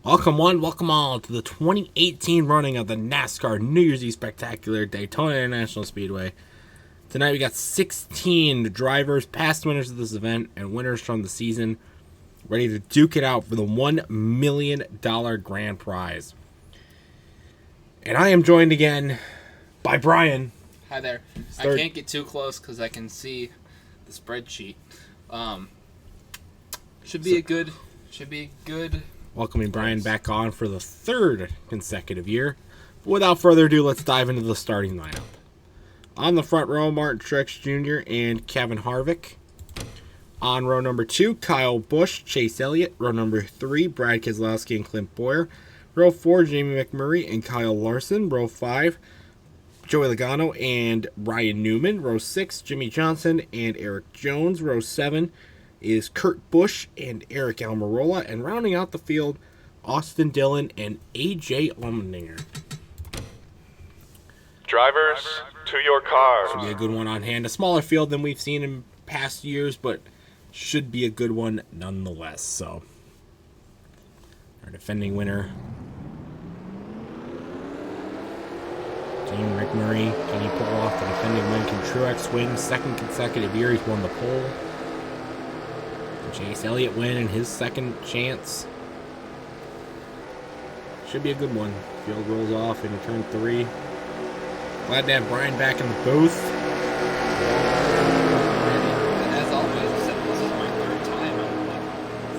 Welcome one, welcome all to the 2018 running of the Nascar New Year's Eve Spectacular Daytona International Speedway. Tonight we got 16 drivers, past winners of this event, and winners from the season, ready to duke it out for the $1 million grand prize. And I am joined again by Brian. Hi there. I can't get too close because I can see the spreadsheet. Should be good. Welcoming Brian back on for the third consecutive year. But without further ado, let's dive into the starting lineup. On the front row, Martin Truex Jr. and Kevin Harvick. On row number 2, Kyle Busch, Chase Elliott. Row number 3, Brad Keselowski and Clint Bowyer. Row 4, Jamie McMurray and Kyle Larson. Row 5, Joey Logano and Ryan Newman. Row 6, Jimmy Johnson and Eric Jones. Row 7 is Kurt Busch and Eric Almirola. And rounding out the field, Austin Dillon and AJ Allmendinger. Drivers, to your cars. Should be a good one on hand. A smaller field than we've seen in past years, but should be a good one nonetheless. So, our defending winner, Jamie McMurray. Can he pull off the defending win? Can Truex win? Second consecutive year he's won the pole. Can Chase Elliott win in his second chance? Should be a good one. Field rolls off into turn 3. Glad to have Brian back in the booth. And as always, this is my third time.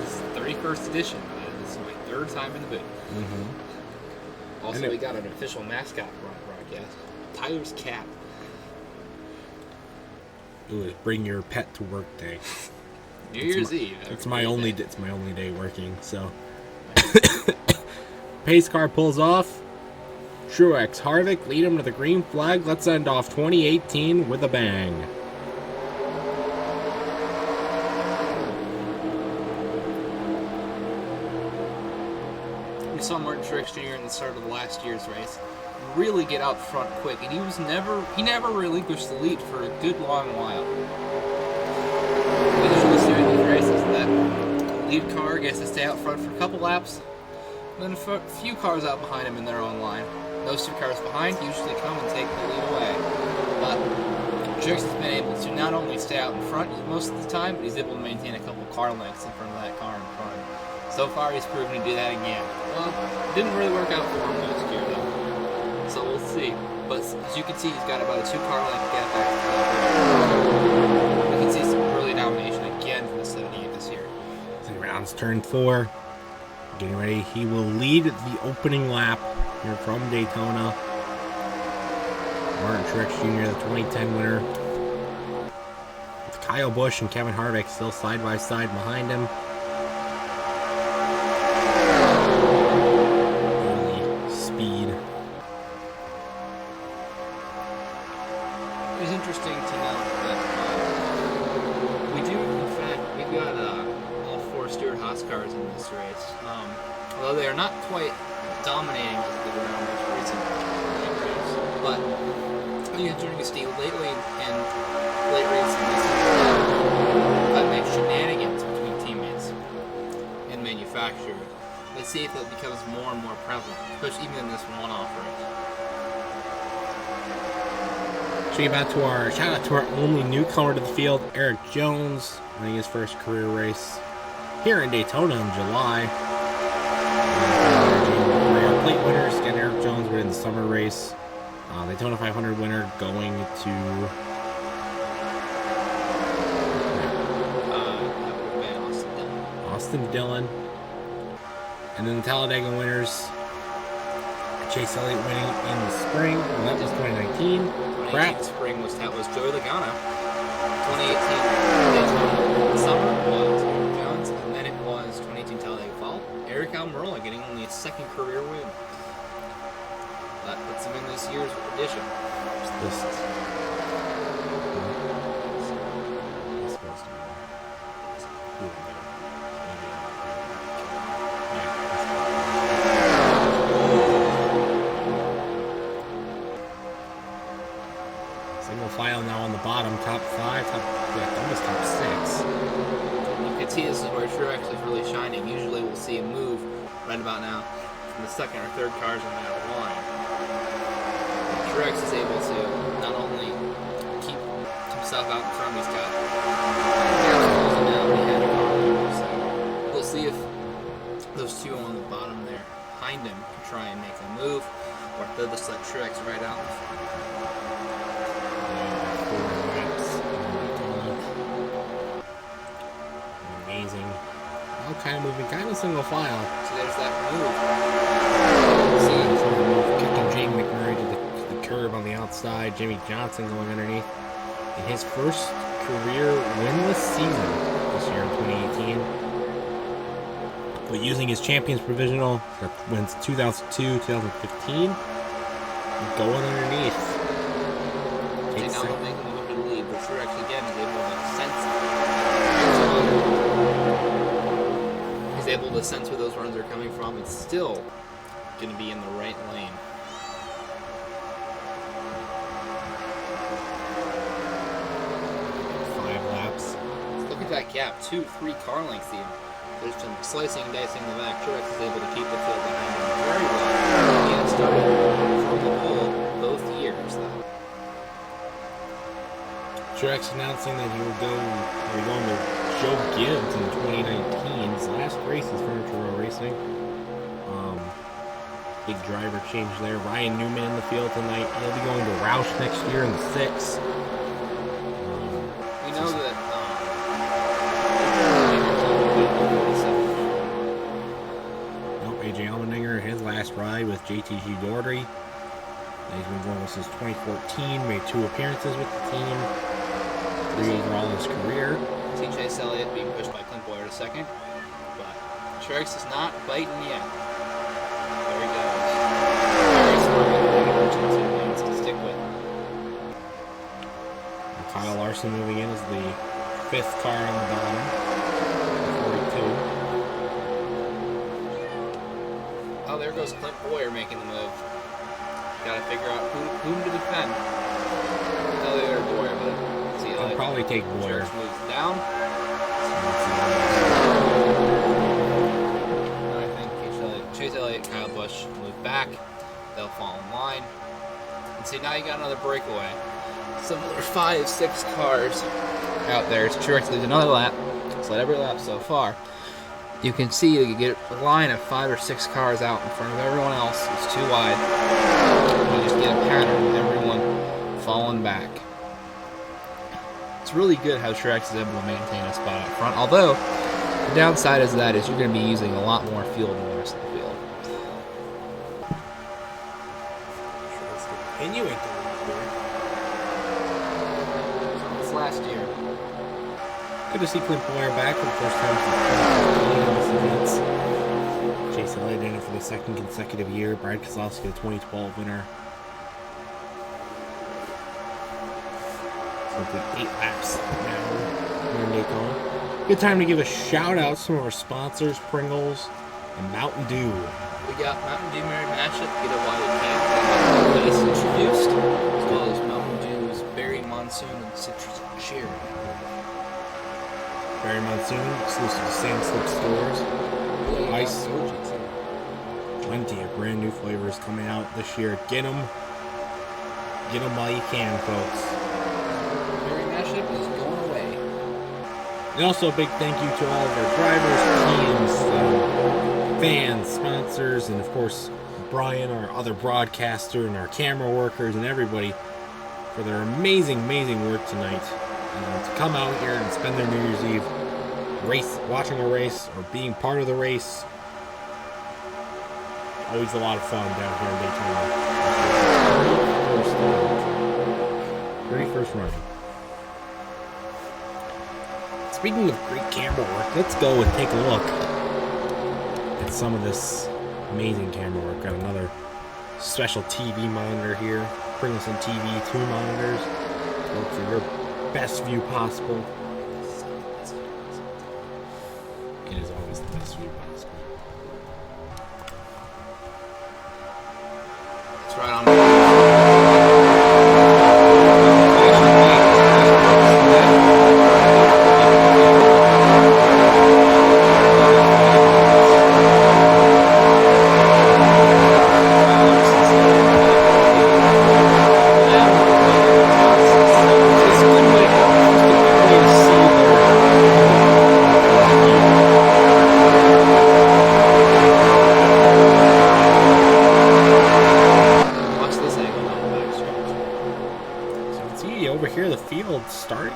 This is the 31st edition. This is my third time in the booth. Mm-hmm. Also, we got an official mascot broadcast. Tyler's cat. It was bring your pet to work day. New Year's Eve. It's my only day working. So, pace car pulls off. Truex, Harvick lead him to the green flag. Let's end off 2018 with a bang. We saw Martin Truex Jr. in the start of last year's race really get out front quick, and he never relinquished the lead for a good long while. We usually see in these races that the lead car gets to stay out front for a couple laps, then a few cars out behind him in their own line. Those 2 cars behind usually come and take the lead away. But Truex has been able to not only stay out in front most of the time, but he's able to maintain a couple car lengths in front of that car in front. So far, he's proven to do that again. Well, it didn't really work out for him last year, though. So we'll see. But as you can see, he's got about a 2-car length gap back to the lead. You can see some early domination again from the 78 this year. So he rounds turn 4. Getting ready. He will lead the opening lap here from Daytona. Martin Truex Jr., the 2010 winner. With Kyle Busch and Kevin Harvick still side by side behind him. Early speed. It's interesting to note that we do, in fact, we've got all 4 Stewart Haas cars in this race. Although they are not quite dominating as they were in most recent race. But I think it's interesting to see lately in late racing, we see that makes shenanigans between teammates and manufacturer. Let's see if that becomes more and more prevalent, especially even in this one-off race. Shout out to our only newcomer to the field, Eric Jones, winning his first career race here in Daytona in July. Our plate winners, again, Eric Jones win the summer race. Daytona 500 winner going to That would have been Austin Dillon. And then the Talladega winners, Chase Elliott winning in the spring. Well, that was 2019. 2018 spring was Joey Logano. 2018 Daytona summer was Eric Jones, and then it was 2018 Talladega Fall. Eric Almirola getting only his second career win. That puts him in this year's edition. Single file now on the bottom, top 5, almost top 6. You can see this is where Truex is really shining. Usually we'll see him move right about now, from the second or third cars on that line. Truex is able to not only keep himself out in front, he's got now behind him. So we'll see if those two on the bottom there behind him can try and make a move, or if they'll just let Truex right out in the front. Amazing. All kind of moving, kind of single file. So there's that move. See, kicking Jake McMurray to the curb on the outside. Jimmy Johnson going underneath. In his first career winless season this year in 2018. But using his Champions Provisional, that wins 2002, 2015. Going underneath. They now don't make a little bit of lead, but Truex again is able to sense it. He's able to sense where those runs are coming from. It's still going to be in the right lane. Look at that gap, 2-3 car lengths even. There's some slicing and dicing in the back. Truex is able to keep the field behind him very well. He had started from the pole both years, though. Truex announcing that he will go going to Joe Gibbs in 2019. His last race is Furniture Row Racing. Big driver change there. Ryan Newman in the field tonight. He'll be going to Roush next year in the 6. We know that AJ Allmendinger, his last ride with JTG Daugherty. He's been going since 2014, made 2 appearances with the team, 3 overall in his career. Chase Elliott being pushed by Clint Boyer to second, but Truex is not biting yet. There he goes. Very smart to stick with. And Kyle Larson moving in as the 5th car on the bottom, 42. Oh, there goes Clint Boyer making the move. Got to figure out whom to defend. No, they are Boyer, but see how I'll probably take Boyer. Truex moves down. I think Chase Elliott, Kyle Busch move back. They'll fall in line. And see, now you got another breakaway. Similar 5-6 cars out there. Truex leads another lap. It's led every lap so far. You can see you get a line of 5 or 6 cars out in front of everyone else. It's too wide. You just get a pattern of everyone falling back. It's really good how Truex is able to maintain a spot up front. Although, the downside is that you're going to be using a lot more fuel than the rest of the field. Continuing to This last year. good to see Clint Boyer back for the first time since 2015 in this event. Chase Elliott in it for the 2nd consecutive year. Brad Keselowski, the 2012 winner. Simply 8 laps now here in Daytona. Good time to give a shout out to some of our sponsors, Pringles and Mountain Dew. We got Mountain Dew Married Matchup, get it while you can. That is introduced, as well as Mountain Dew's Berry Monsoon and Citrus Cherry. Berry Monsoon, exclusive to Sam Slip stores. Ice. Plenty of brand new flavors coming out this year. Get them. Get them while you can, folks. Berry Mashup is going away. And also a big thank you to all of our drivers, teams, fans, sponsors, and of course Brian, our other broadcaster, and our camera workers, and everybody for their amazing work tonight. To come out here and spend their New Year's Eve watching a race or being part of the race. Always a lot of fun down here in Daytona. 31st run. Speaking of great camera work, let's go and take a look at some of this amazing camera work. Got another special TV monitor here. Bring us some TV, 2 monitors. Look for your best view possible. It is always the best view possible. It's right on.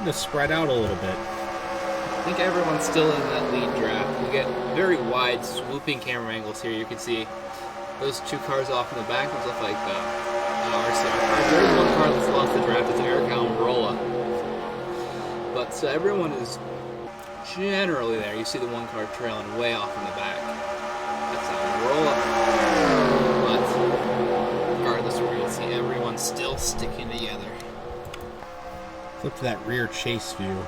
starting to spread out a little bit. I think everyone's still in that lead draft. We get very wide, swooping camera angles here. You can see those two cars off in the back. Those look like RCR cars. There is one car that's lost the draft. It's Eric Almirola. But so everyone is generally there. You see the one car trailing way off in the back. That's Almirola. But regardless, we're going to see everyone still sticking together. Flip to that rear chase view.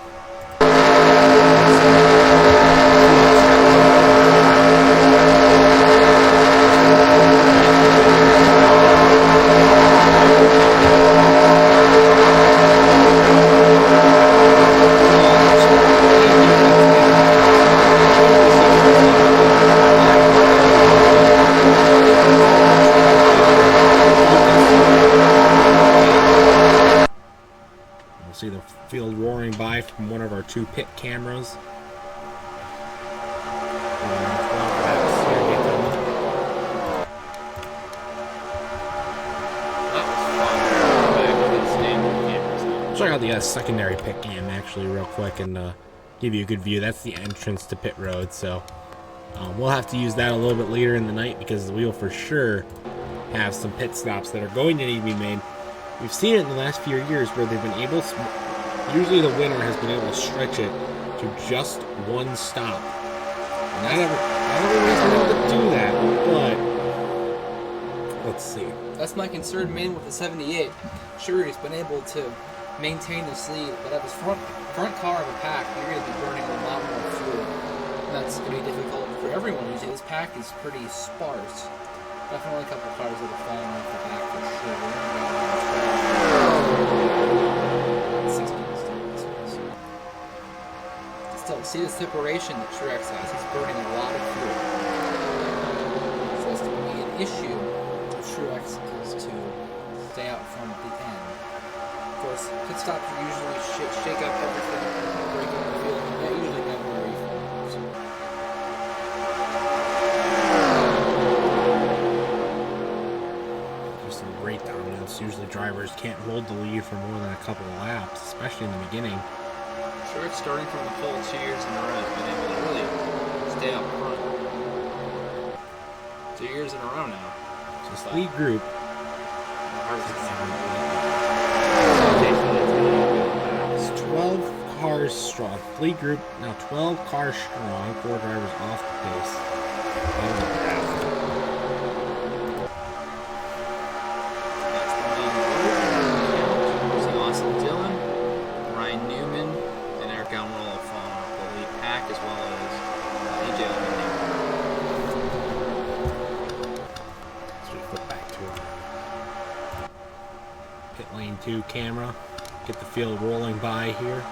See the field roaring by from one of our two pit cameras. Check out the secondary pit cam actually real quick and give you a good view. That's the entrance to pit road, so we'll have to use that a little bit later in the night because we will for sure have some pit stops that are going to need to be made. We've seen it in the last few years where they've been able to, usually the winner has been able to stretch it to just one stop. And not everybody's been able to do that, but let's see. That's my concern mainly with the 78. Sure, he's been able to maintain this lead, but at his front car of a pack, you're going to be burning a lot more fuel. And that's going to be difficult for everyone. Usually this pack is pretty sparse. Definitely a couple cars that have fallen off the back for sure. Still, see the separation that Truex has. He's burning a lot of fuel. So it's going to be an issue if Truex is to stay out front at the end. Of course, pit stops usually shake up everything, break up the field, and that usually never very far. So. Just some great dominance. Usually drivers can't hold the lead for more than a couple of laps, especially in the beginning. Truex starting from the pole 2 years in a row has been able to really stay out front. 2 years in a row now. Just lead group. It's 12 cars strong. Lead group now 12 cars strong. 4 drivers off the pace. As well as AJ. So we flip back to our pit lane 2 camera. Get the field rolling by here.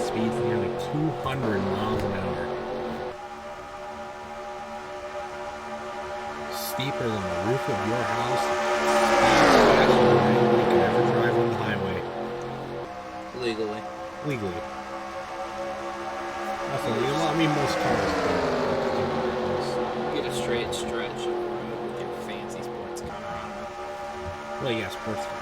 Speed's nearly 200 miles an hour. Steeper than the roof of your house. Speeds faster than anybody could ever drive on the highway. Legally. Legally. Also, most cars get a straight stretch with your fancy sports car on it. well, yeah, sports car.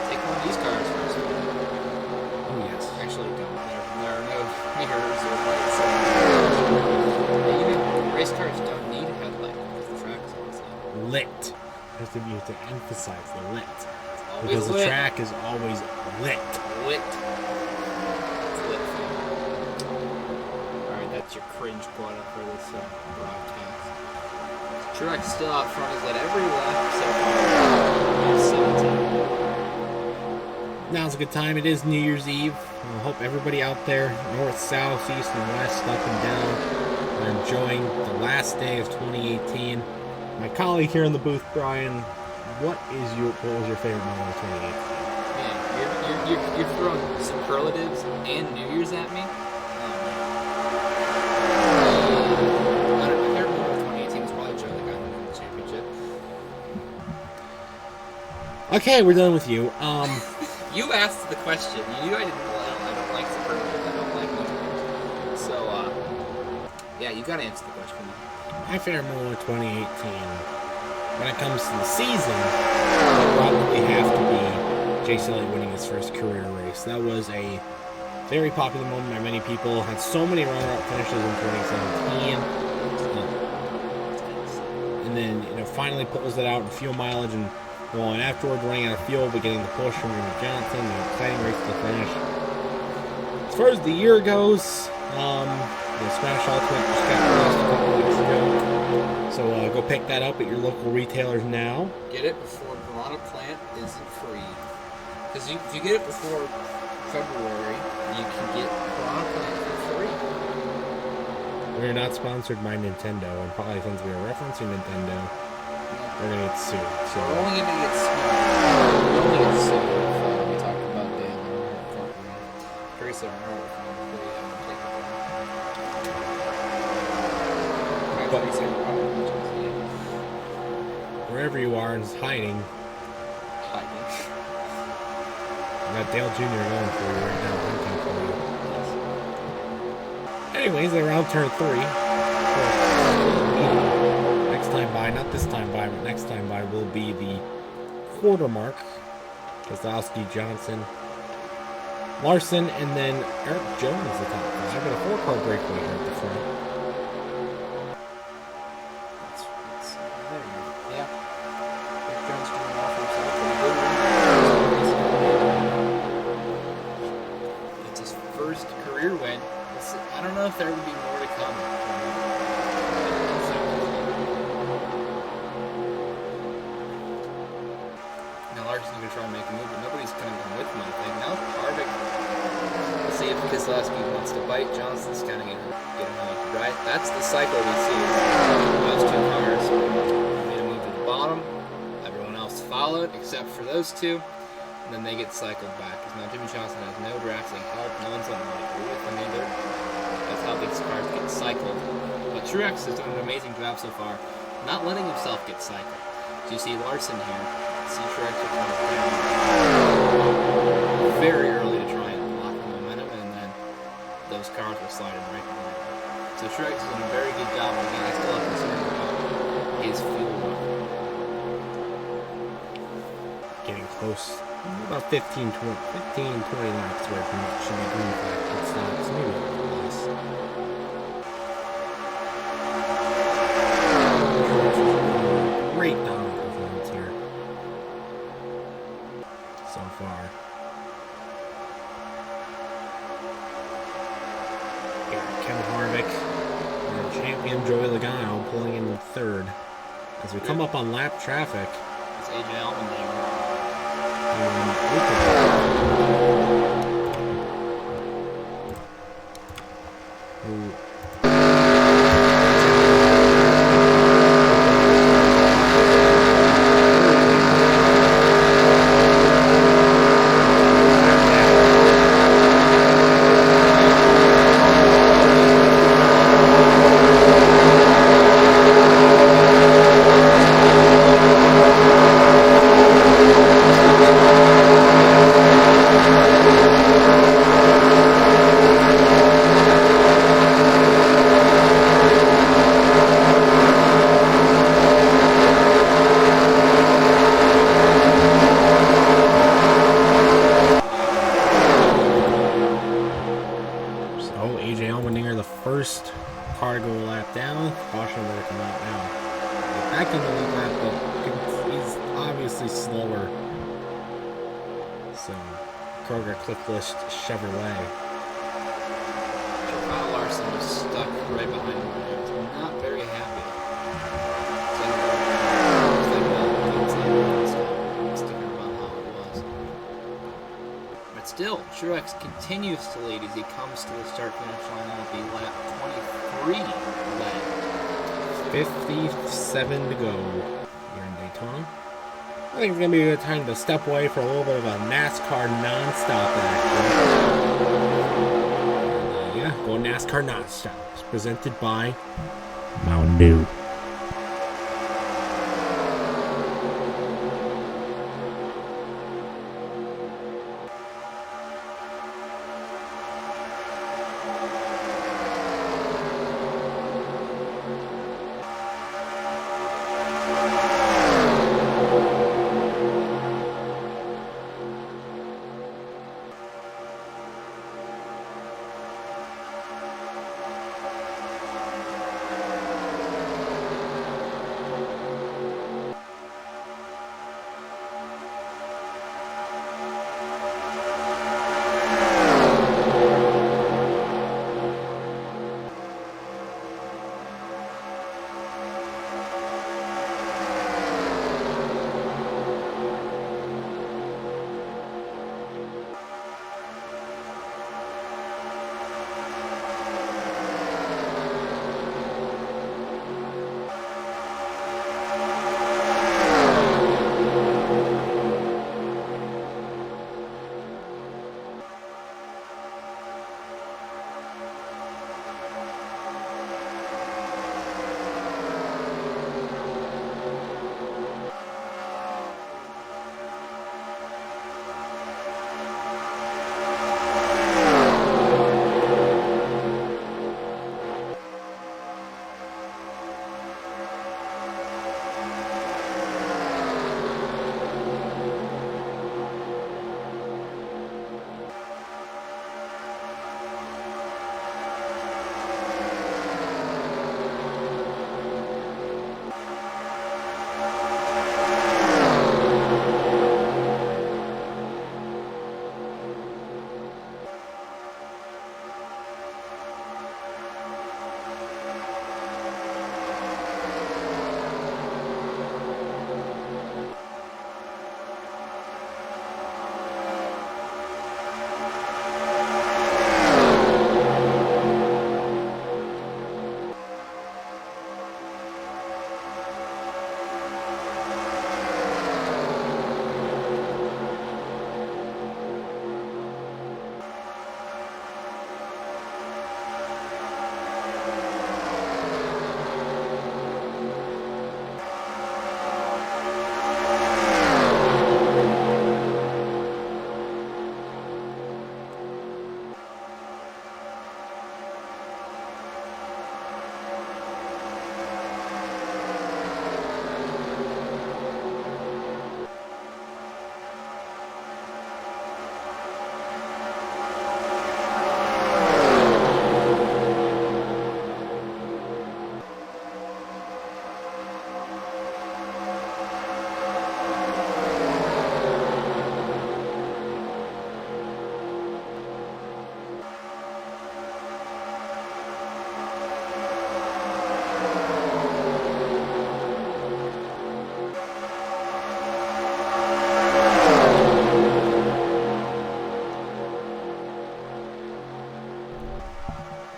Take one of these cars first. Oh, yes. Actually, don't. There are no mirrors or lights. Even race cars don't need a headlight because the track is always lit. Lit. You have to emphasize the lit. Always Because lit. the track is always lit. Lit. It's lit. Alright, that's your cringe quota for this broadcast. Truex still out front. He's led every lap so far. 17. Now's a good time. It is New Year's Eve. I hope everybody out there, north, south, east, and west, up and down, are enjoying the last day of 2018. My colleague here in the booth, Brian, what was your favorite moment of 2018? You're throwing superlatives and New Year's at me? My favorite moment of 2018 was probably Joe that got him the championship. Okay, we're done with you. You asked the question. You knew I don't like superlatives. I don't like New Year's. So, yeah, you gotta answer the question. My favorite moment of 2018 when it comes to the season, it probably have to be Jason Elliott winning his first career race. That was a very popular moment by many people. Had so many runner-up finishes in 2017. And then, finally pulls it out in fuel mileage and going afterwards, running out of fuel, but getting the push from Jimmy Johnson. An exciting race to the finish. As far as the year goes, the Spanish Ultimate just got released a couple weeks ago. So go pick that up at your local retailers now. Get it before Piranha Plant isn't free. Because if you get it before February, you can get Piranha Plant for free. We're not sponsored by Nintendo, and probably since we are referencing Nintendo, we're going to get sued. So we're only going to get sued. We're only going to get sued if we talk about Dan or Teresa or wherever you are is hiding. You got Dale Jr. going for you right now, hunting for you. Anyways, they're around turn 3. Next time by, not this time by, but next time by will be the quarter mark. Kozlowski, Johnson, Larson, and then Eric Jones the top 5, but a 4-car breakaway here at the front. I don't know if there would be more to come. Now Larson's going to try and make a move, but nobody's going to come with him, I think. Now Harvick, let's see if Kozlowski wants to bite. Johnson's kind of going to get him out, right? That's the cycle we see. Those two cars made a move to the bottom. Everyone else followed, except for those two. And then they get cycled back. Because now Jimmy Johnson has no drafting help. No one's on the agree with him either. That's how these cars get cycled. But Truex is doing an amazing job so far, not letting himself get cycled. So you see Larson here. See Truex very early to try and unlock the momentum, and then those cars were sliding right behind him. So Truex is doing a very good job. Again, I still have concern about his fuel run. Getting close. About 15, 20 laps away from what should be green flag pit stops. Maybe a little less. Great dominant performance here so far. Kevin Harvick and champion Joey Logano pulling in 3rd. As we come up on lap traffic, it's AJ Allmendinger. First car to go a lap down. Caution will come out now. Back in the lead lap, but he's obviously slower. So, Kroger Cliflist Chevrolet. Kyle Larson was stuck right behind him. Not very happy. Sticking about how it was. But still, Truex continues to lead as he comes to the start-finish line on the lap 23 lap. 57 to go here in Daytona. I think it's going to be a good time to step away for a little bit of a NASCAR non-stop action. Go NASCAR non-stop. It's presented by Mountain Dew.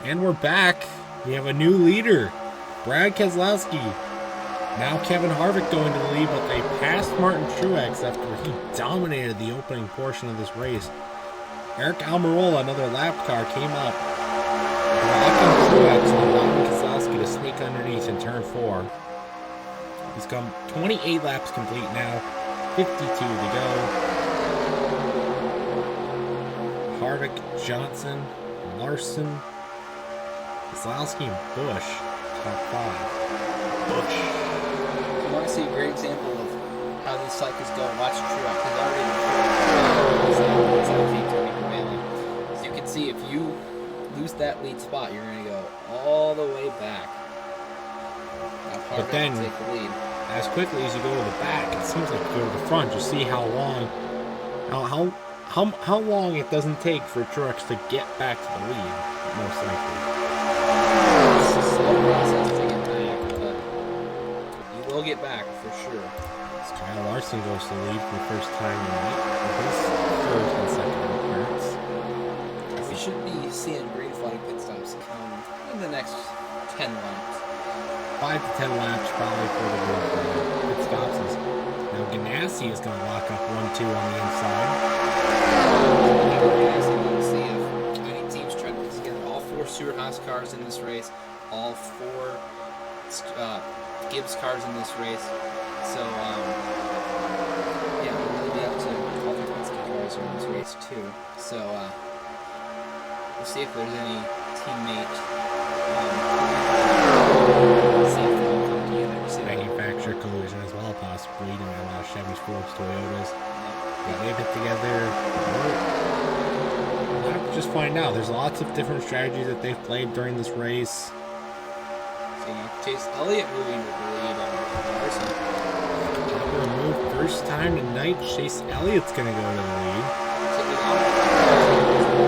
And we're back. We have a new leader, Brad Keselowski. Now Kevin Harvick going to the lead, but they passed Martin Truex after he dominated the opening portion of this race. Eric Almirola, another lap car, came up, blocking Truex and allowing Keselowski to sneak underneath in turn 4. He's come 28 laps complete now, 52 to go. Harvick, Johnson, Larson, Keselowski, and Busch, top 5. Busch. If you want to see a great example of how these cycles go, watch Truex. He's already prevailing. So you can see if you lose that lead spot, you're going to go all the way back. Now But then, take the lead. As quickly as you go to the back, it seems like you go to the front. You see how long it doesn't take for Truex to get back to the lead, most likely. It's a slow process to get back, but you will get back for sure. Kyle Larson goes to the lead for the first time tonight for his third consecutive appearance. We should be seeing green flag pit stops come in the next 10 laps. 5 to 10 laps probably for the green flag pit stops. Now Ganassi is going to lock up 1-2 on the inside. We'll see if any teams try to put together all 4 Stewart Haas cars in this race, all 4 Gibbs cars in this race. So, yeah, we'll really be up to all the Penske cars in this race too. So, we'll see if there's any teammate. See if they'll come together. Manufacturer collision as well, possibly. You know, a lot of Chevys, Fords, Toyotas. Yeah, they've hit together. We'll have to just find out. There's lots of different strategies that they've played during this race. So, Chase Elliott moving to the lead on Larson. Move first time tonight. Chase Elliott's going to go to the lead.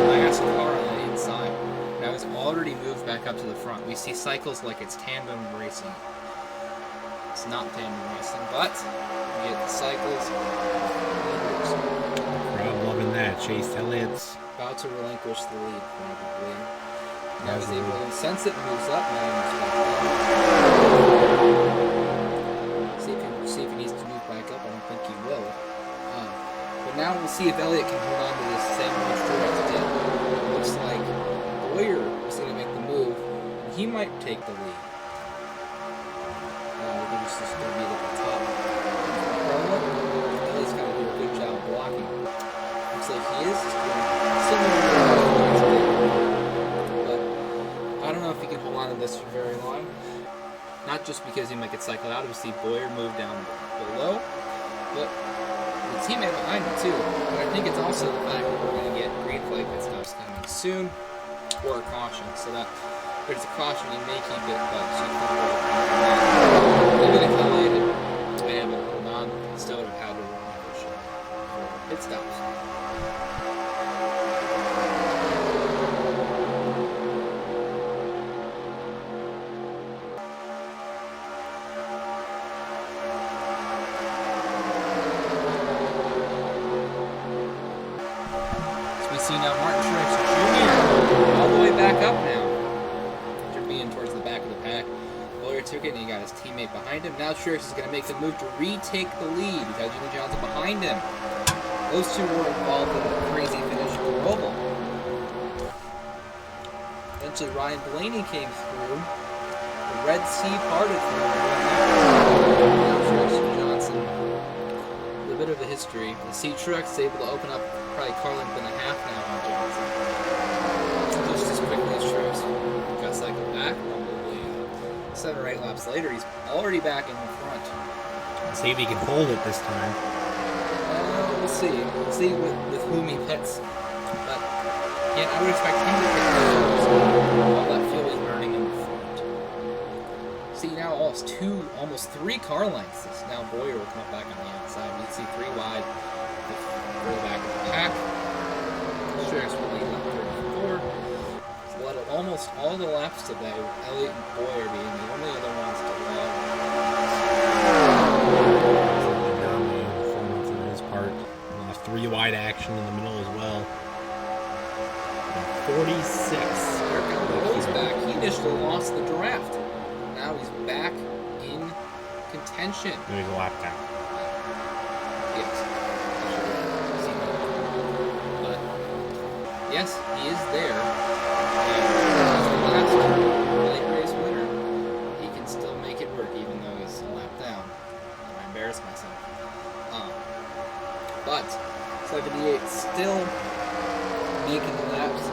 Last car on the inside. Now he's already moved back up to the front. We see cycles like it's tandem racing. It's not tandem racing, but we get the cycles. Crowd loving that. Chase Elliott's About to relinquish the lead, probably. Now he's able to sense it, moves up. Now he's back up. See if he needs to move back up. I don't think he will. But now we'll see if Elliott can hold on to this same much Truex did. It looks like Boyer is going to make the move, and he might take the lead. I think it's just going to be at the top. Elliott's got to do a good job blocking. Looks like he is similar to but I don't know if he can hold on to this for very long. Not just because he might get cycled out. We see Boyer move down below, but the teammate behind him too. But I think it's also the fact that we're going to get green flag pit stops coming soon, or a caution. So that if there's a caution, he may keep it, but even if Elliott had been able to hold on, still would have had to relinquish it for pit stops. See now Martin Truex Jr. all the way back up now. After being towards the back of the pack. Boyer took it and he got his teammate behind him. Now Truex is going to make the move to retake the lead. He's got Jimmy Johnson behind him. Those two were involved in a crazy finish at the Roval. Eventually Ryan Blaney came through. The Red Sea parted for him. Now Truex and Johnson. A bit of a history. You see Truex is able to open up probably car length and a half now on Johnson. Just as quickly as Truex got cycled back, probably 7 or 8 laps later, he's already back in the front. Let's see if he can hold it this time. We'll see. We'll see with whom he pits. But yeah, I would expect him to pit while that fuel is burning in the front. See now almost 3 car lengths. Now Boyer will come back on the outside. You can see 3 wide. Go back of the pack. Truex will lead on 34. So let almost all the laps today, with Elliott and Boyer being the only other ones to log. Dominating performance on his part. 3 wide action in the middle as well. 46. He's back. He initially lost the draft. Now he's back in contention. Maybe he's a lap down. Yes. But yes, he is there. And the last late race winner. He can still make it work even though he's a lap down. I embarrass myself. But 78 still making the laps.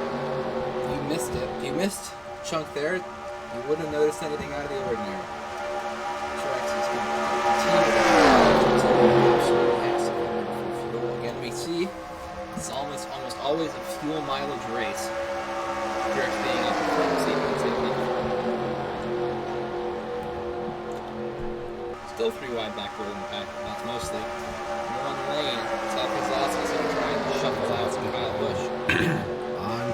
You missed it. You missed a chunk there. You wouldn't have noticed anything out of the ordinary. Truex is going to continue to fuel. Again, we see it's almost always a fuel mileage race. Truex being up in front, so you can take it. Still 3 wide back road in the back. That's mostly one lane. Top Kozlowski's going to try and shuffle out some Kyle Busch. On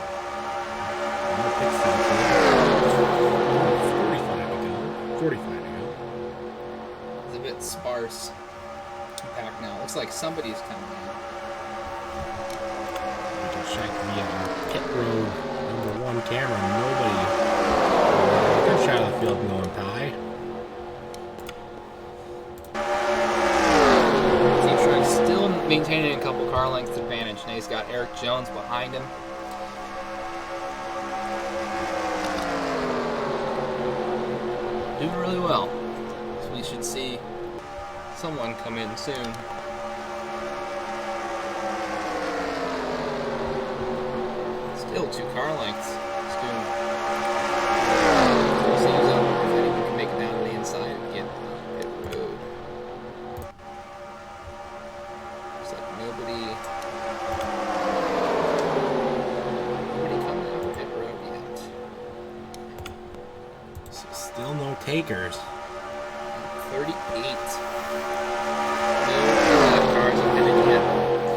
the pit stop. 45 to go. It's a bit sparse pack now. Looks like somebody's coming in. We can check the pit road #1 camera. Nobody. Good shot of the field going by. Team Truex still maintaining a couple car lengths advantage. Now he's got Eric Jones behind him. Doing really well. So we should see someone come in soon. Still 2 car lengths. Soon. We'll see if anyone can make it down to the inside and get pit road. Looks like nobody coming out of pit road yet. So still no takers. 38. No cars are headed yet.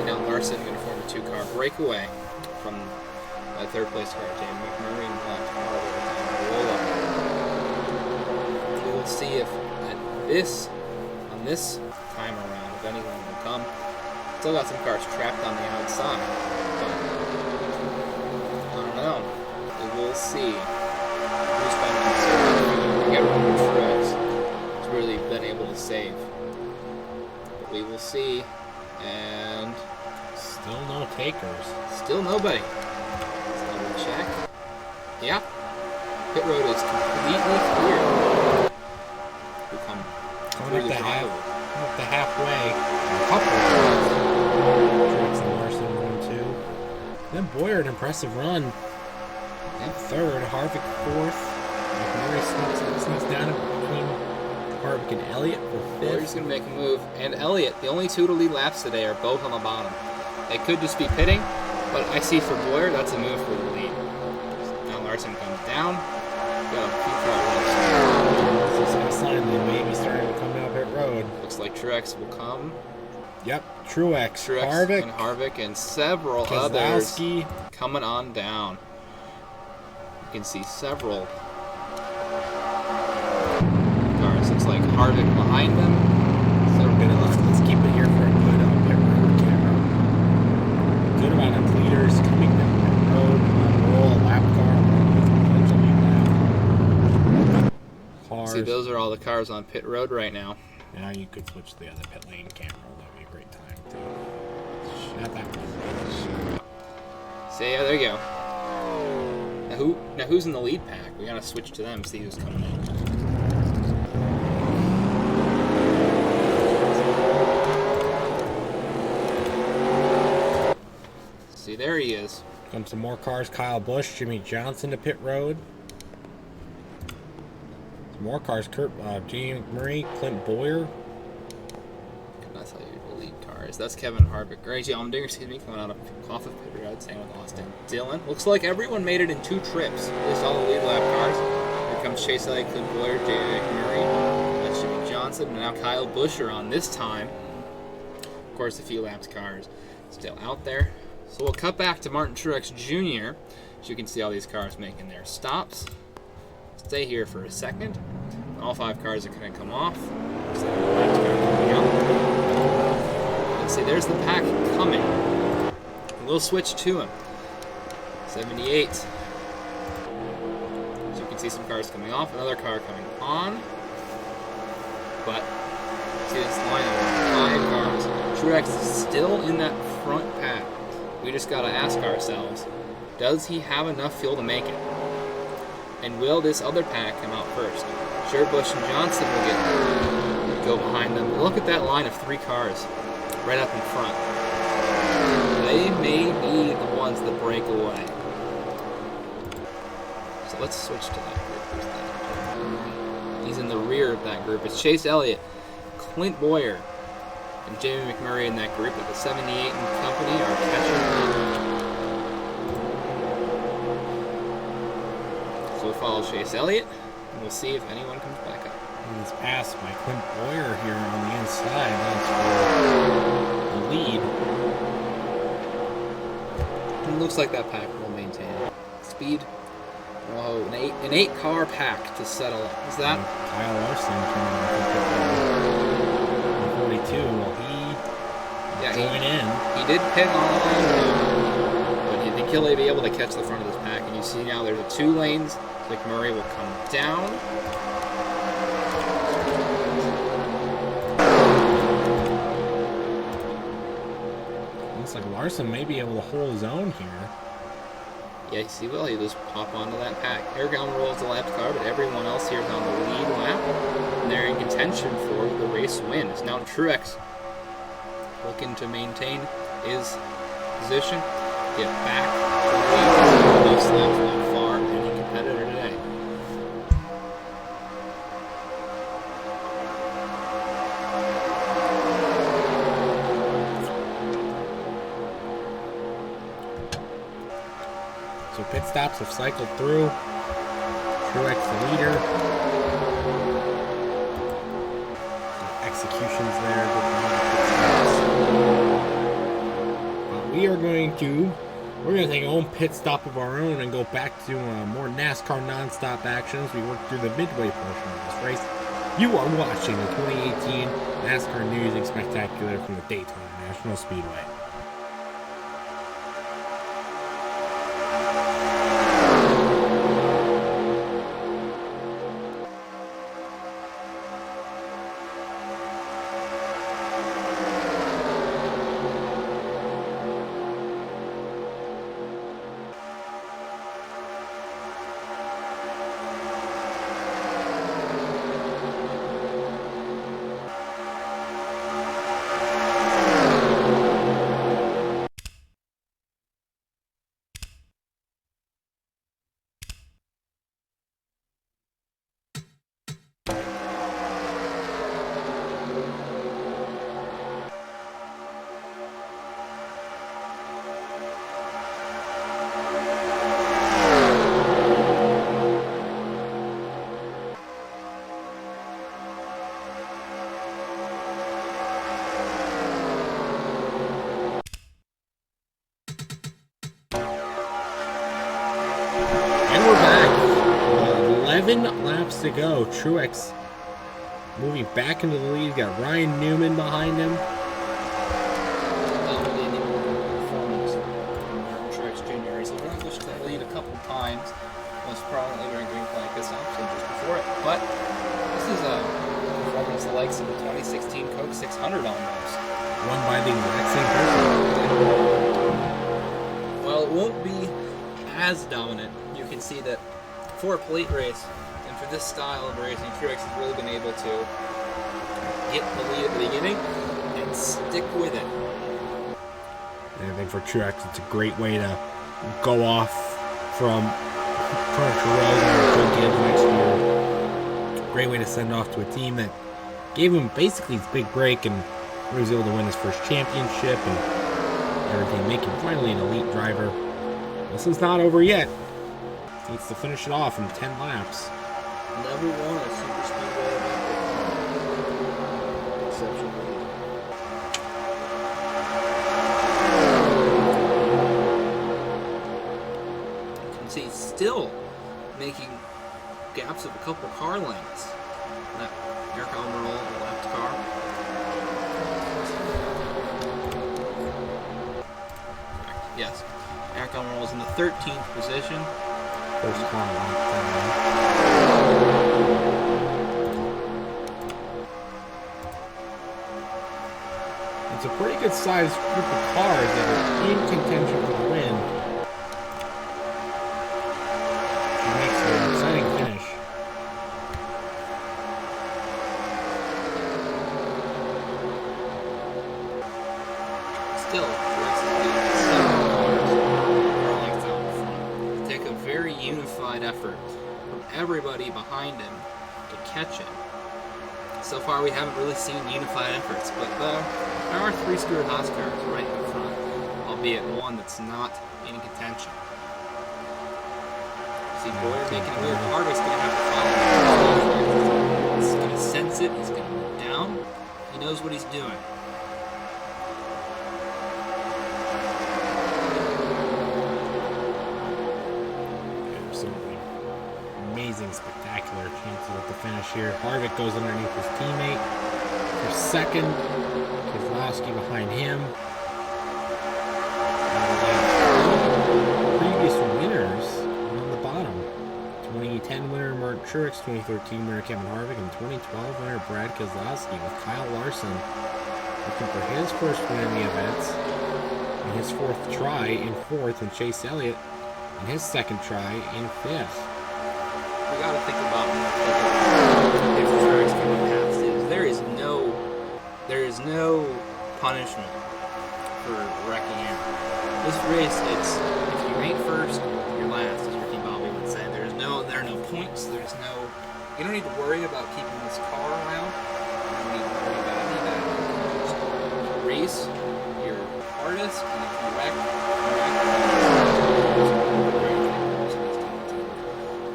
Now Larson going to form a 2-car breakaway from that 3rd place car. Jamie McMurray and Lola. We will see if on this time around, if anyone will come. Still got some cars trapped on the outside, but I don't know. We will see who's been considered. Get Robert Truex. Really been able to save. But we will see. And Still no takers. still nobody. Let's double check. Yeah. Pit road is completely clear. We come Coming through up the the driveway. halfway. A couple of Truex and Larson 1-2. Then Boyer, an impressive run. Yeah. 3rd, Harvick 4th. McMurray sneaks down between Harvick and Elliott for 5th. Boyer's going to make a move. And Elliott, the only 2 to lead laps today are both on the bottom. They could just be pitting, but I see for Boyer, that's a move for the lead. Now Larson comes down. Go. This is a sign they may be starting to come down pit road. Looks like Truex will come. Yep, Truex, Truex and Harvick and several others Keselowski. coming on down. You can see several cars. Looks like Harvick behind them. So let's keep it here for a good pit road camera. Good amount of leaders coming down pit road. Roll a lap car. Cars. See, those are all the cars on pit road right now. Now you could switch to the other pit lane camera. That would be a great time too. Not that one. See, yeah, there you go. Now who's in the lead pack? We gotta switch to them, see who's coming in. See, there he is. Come some more cars. Kyle Busch, Jimmy Johnson to pit road. Some more cars. Jamie McMurray, Clint Boyer. That's how you lead cars. That's Kevin Harvick. Gracie Allmendinger, excuse me, coming off of pit road. Same with Austin Dillon. Looks like everyone made it in 2 trips. At least all the lead lap cars. Here comes Chase Elliott, Clint Boyer, Jamie McMurray. That's Jimmy Johnson. And now Kyle Busch are on this time. Of course, the few laps cars still out there. So we'll cut back to Martin Truex Jr. As you can see all these cars making their stops. Stay here for a second. All 5 cars are going to come off. So and see, there's the pack coming. We'll switch to him. 78. see some cars coming off, another car coming on. But see this line of 5 cars. Truex is still in that front pack. We just gotta ask ourselves, does he have enough fuel to make it? And will this other pack come out first? Sure, Busch and Johnson will go behind them. Look at that line of 3 cars right up in front. They may be the ones that break away. So let's switch to that group. He's in the rear of that group. It's Chase Elliott, Clint Boyer, and Jamie McMurray in that group. But the 78 and company are catching up. So we'll follow Chase Elliott, and we'll see if anyone comes back up. He's passed by Clint Boyer here on the inside. That's for the lead. It looks like that pack will maintain speed. Whoa, an 8 car pack to settle it. Is that Kyle Larson coming in 42? Well, he joined in. He did pit on, but you think he'll be able to catch the front of this pack? And you see now there's 2 lanes. McMurray will come down. Looks like Larson may be able to hold his own here. Yes, he will. He'll just pop onto that pack. Eric Almirola is the left car, but everyone else here is on the lead lap. And they're in contention for the race win. It's now Truex looking to maintain his position, get back to the lead. Enough laps not far any competitor today. So pit stops have cycled through. Truex the leader. Executions there. But we're going to take a home pit stop of our own and go back to more NASCAR non-stop action as we work through the midway portion of this race. You are watching the 2018 NASCAR Newsing Spectacular from the Daytona National Speedway. And we're back. 11 laps to go. Truex moving back into the lead. Got Ryan Newman behind him. Truex Jr. He's relinquished the lead a couple times, most prominently during green flag this option just before it. But this is a performance the likes of the 2016 Coke 600 almost. Won by the exact same person. Well, it won't be as dominant. You can see that for a plate race and for this style of racing, Truex has really been able to get the lead at the beginning and stick with it. And I think for Truex, it's a great way to go off from Furniture Road and Good next year. Great way to send off to a team that gave him basically his big break and he was able to win his first championship and everything, make him finally an elite driver. This is not over yet. He needs to finish it off in 10 laps. Never won a super speedway event. Exceptionally. You can see still making gaps of a couple car lengths. That Eric Almirola, the left car. Yes. Eric Almirola is in the 13th position. First car lap time. It's a pretty good sized group of cars that are in contention for the win. It makes an exciting finish. Still, Truex is leading 7 cars, car lengths out in front. It'll take a very unified effort from everybody behind him to catch him. So far, we haven't really seen unified efforts, but there are 3 Stewart Nascars right in front, albeit one that's not in contention. See Boyer making a move. Harvick's going to have to follow him. He's going to sense it. He's going to move down. He knows what he's doing. Absolutely amazing, spectacular chances at the finish here. Harvick goes underneath his teammate for second. Keselowski behind him. Previous winners on the bottom. 2010 winner Mark Truex, 2013 winner Kevin Harvick, and 2012 winner Brad Keselowski, with Kyle Larson looking for his first win in the events and his 4th try in 4th, and Chase Elliott in his 2nd try in 5th. We got to think about if Truex can be passed. There is no punishment for wrecking him. This race, it's if you ain't first, you're last, as Ricky Bobby would say. There are no points. You don't need to worry about keeping this car around. You don't need to worry about any of that. You just race your hardest, and if you wreck,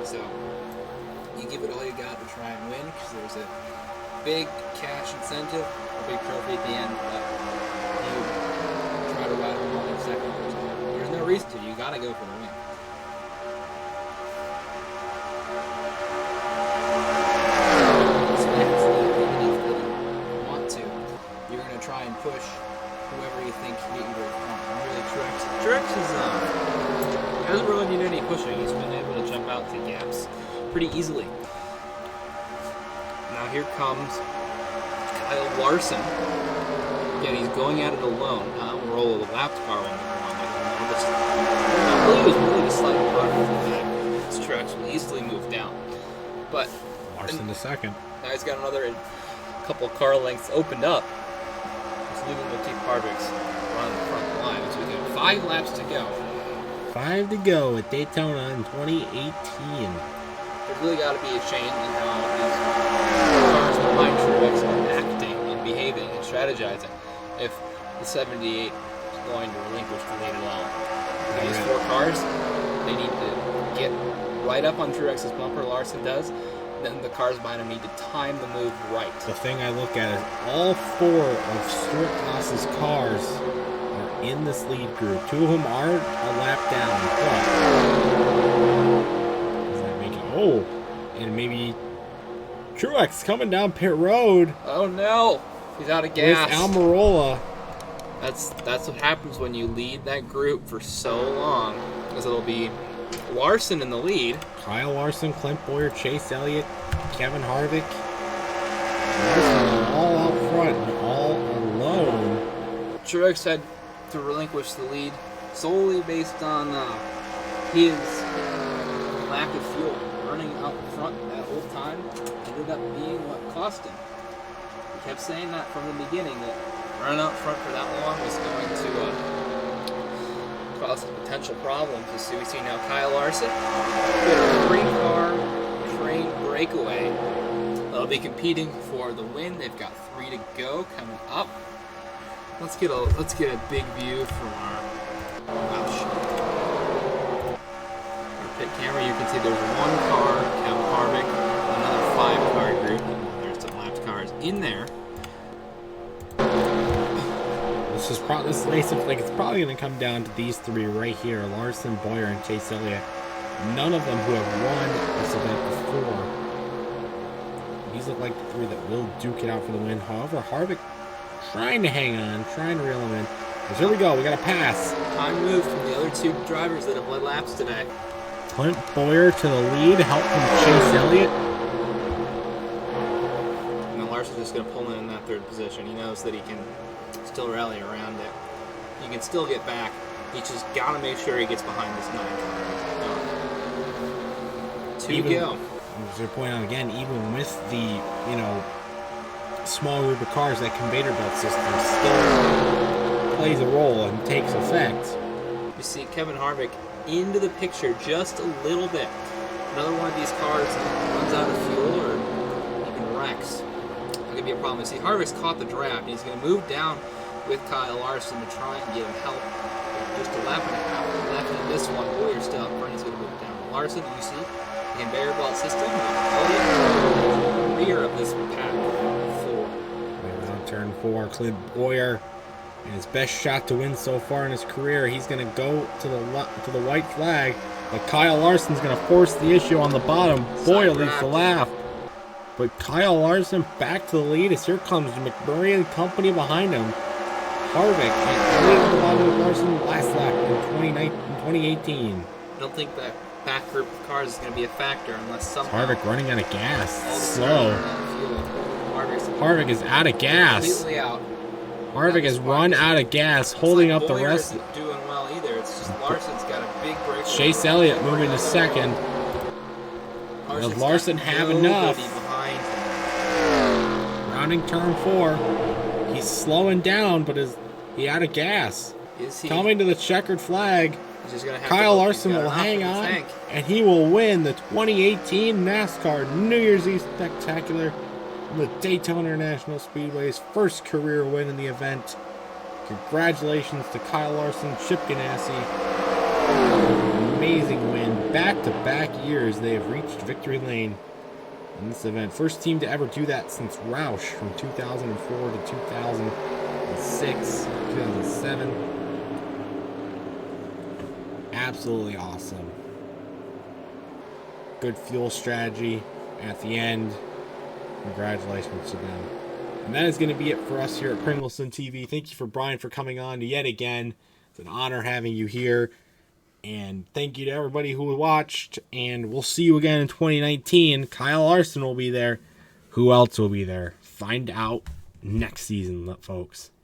So you give it all you got to try and win, because there's a big cash incentive, a big trophy at the end, but you try to ride home in second. There's no reason to. You got to go for the win. Want to. You're going to try and push whoever you think you can go front. Really, Truex hasn't really needed any pushing. He's been able to jump out to gaps pretty easily. Now here comes Kyle Larson. Again, he's going at it alone. Roll of the lapped car on the ground. I believe it was really the slight part of that. This Truex will easily move down. But Larson to second. now he's got another couple of car lengths opened up. He's leaving Latif Harvick's on the front line. So we've got 5 laps to go. 5 to go at Daytona in 2018. There's really got to be a change in how these cars behind Truex are acting and behaving and strategizing if the 78 is going to relinquish the lead at all. These 4 cars, they need to get right up on Truex's bumper. Larson does. Then the cars behind him need to time the move right. The thing I look at is all 4 of Stuart Haas's cars are in this lead group. 2 of them aren't a lap down. Does that make it? Oh, and maybe Truex coming down pit road. Oh no, he's out of gas. With Almirola. That's what happens when you lead that group for so long, because it'll be Larson in the lead. Kyle Larson, Clint Boyer, Chase Elliott, Kevin Harvick. Larson all out front, all alone. Truex had to relinquish the lead solely based on his lack of fuel. Running out front that whole time ended up being what cost him. He kept saying that from the beginning, that running out front for that long was going to cause some potential problems. So we see now Kyle Larson with a 3-car train breakaway. They'll be competing for the win. They've got 3 to go coming up. Let's get a big view from our pit camera. You can see there's 1 car, Kevin Harvick, another 5-car group. There's some lapped cars in there. This race looks like it's probably going to come down to these 3 right here: Larson, Boyer, and Chase Elliott. None of them who have won this event before. These look like the 3 that will duke it out for the win. However, Harvick trying to hang on, trying to reel him in. Here we go. We got a pass. Time moved from the other 2 drivers that have led laps today. Clint Boyer to the lead, help from Chase Elliott. And then Larson's just going to pull in that third position. He knows that he can still rally around it. He can still get back. He just got to make sure he gets behind this 9 car. Two to go. As you're pointing out again, even with the, small group of cars, that conveyor belt system still plays a role and takes effect. You see Kevin Harvick into the picture just a little bit. Another one of these cars runs out of fuel or even wrecks. It's going to be a problem. You see, Harvick's caught the draft, and he's going to move down with Kyle Larson to try and get him help. Just a lap and a half left in this one. Boyer's still up front. He's going to move down. Larson, you see, the conveyor belt system. Rear of this pack. 4. We're on turn 4. Clint Boyer. And his best shot to win so far in his career. He's going to go to the white flag, but Kyle Larson's going to force the issue on the bottom. Boyer leads the lap, but Kyle Larson back to the lead as here comes McMurray and company behind him. Harvick and the bottom of Larson last lap in 2018. I don't think that back group of cars is going to be a factor unless somehow Harvick running out of gas. Slow. Harvick is out of gas. Completely out. Harvick has run out of gas, holding up the rest. Isn't doing well either. It's just Larson's got a big break. Chase Elliott moving to second. Does Larson have enough? Rounding turn 4. He's slowing down, but is he out of gas? Is he? Coming to the checkered flag. He's just gonna have Kyle Larson will hang on, and he will win the 2018 NASCAR New Year's Eve Spectacular. The Daytona International Speedway's first career win in the event. Congratulations to Kyle Larson, Chip Ganassi. Amazing win. Back-to-back years they have reached victory lane in this event. First team to ever do that since Roush from 2004 to 2006, 2007. Absolutely awesome. Good fuel strategy at the end. Congratulations to them. And that is going to be it for us here at Pringleson TV. Thank you for Brian for coming on yet again. It's an honor having you here. And thank you to everybody who watched. And we'll see you again in 2019. Kyle Larson will be there. Who else will be there? Find out next season, folks.